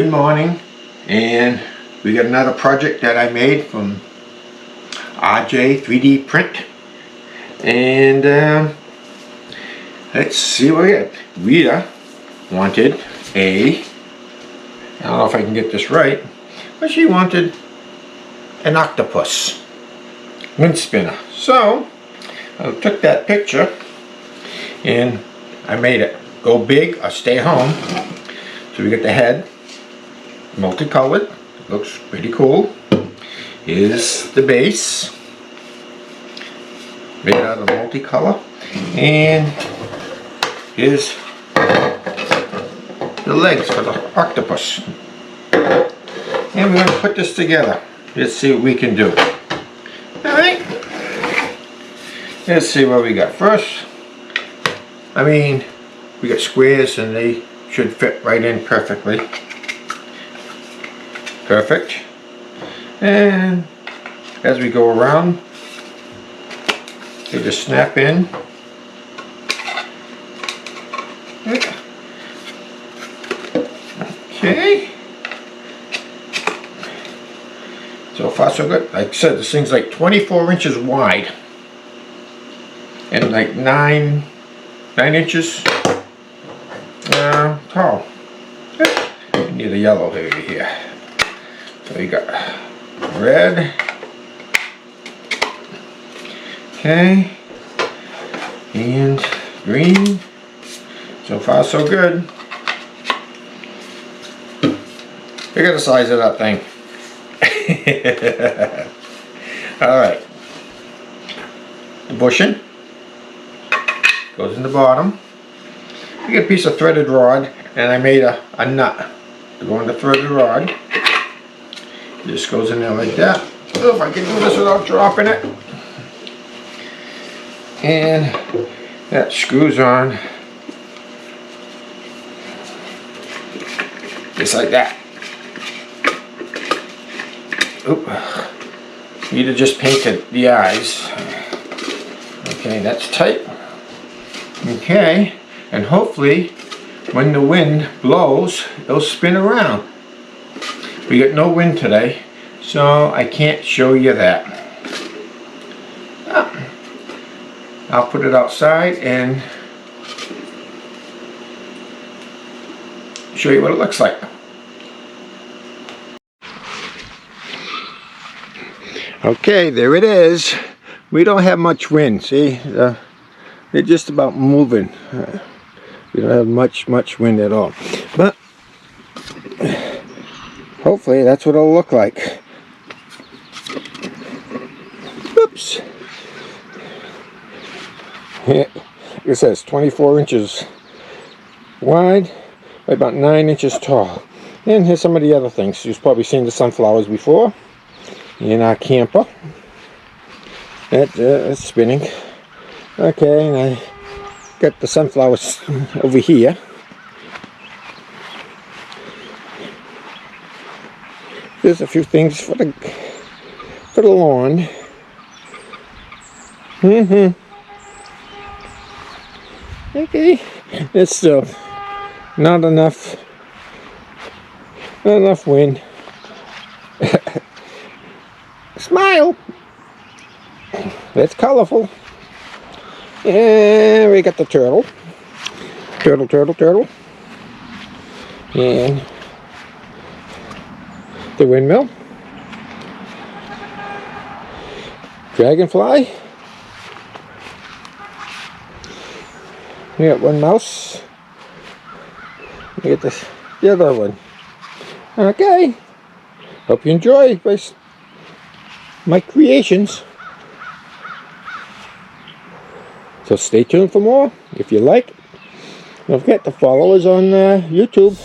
Good morning, and we got another project that I made from RJ 3D print, and let's see what we got. Rita wanted I don't know if I can get this right, but she wanted an octopus wind spinner. So I took that picture and I made it go big or stay home. So we got the head multicolored, looks pretty cool. Here's the base made out of multicolor, and here's the legs for the octopus. And we're going to put this together. Let's see what we can do. Alright, let's see what we got. First, we got squares and they should fit right in perfectly. Perfect. And as we go around, they just snap in. Okay. So far so good. Like I said, this thing's like 24 inches wide and like 9 inches tall. We need a yellow over here. So you got red. Okay. And green. So far so good. Look at the size of that thing. Alright. The bushing goes in the bottom. You get a piece of threaded rod, and I made a nut to go in the threaded rod. It just goes in there like that. Oh, if I can do this without dropping it. And that screws on just like that. Oop. Rita just painted the eyes. Okay, that's tight. Okay, and hopefully when the wind blows, it'll spin around. We got no wind today, so I can't show you that. I'll put it outside and show you what it looks like. Okay, there it is. We don't have much wind. See, they're just about moving. We don't have much wind at all. But hopefully that's what it'll look like. Oops. It says 24 inches wide by about 9 inches tall. And here's some of the other things. You've probably seen the sunflowers before in our camper. That's spinning. Okay, and I got the sunflowers over here. There's a few things for the lawn. Okay, it's still not enough wind. Smile. That's colorful. And we got the turtle. Turtle. And the windmill. Dragonfly. We got one mouse. We got the other one. Okay. Hope you enjoy my creations. So stay tuned for more. If you like, don't forget to follow us on YouTube.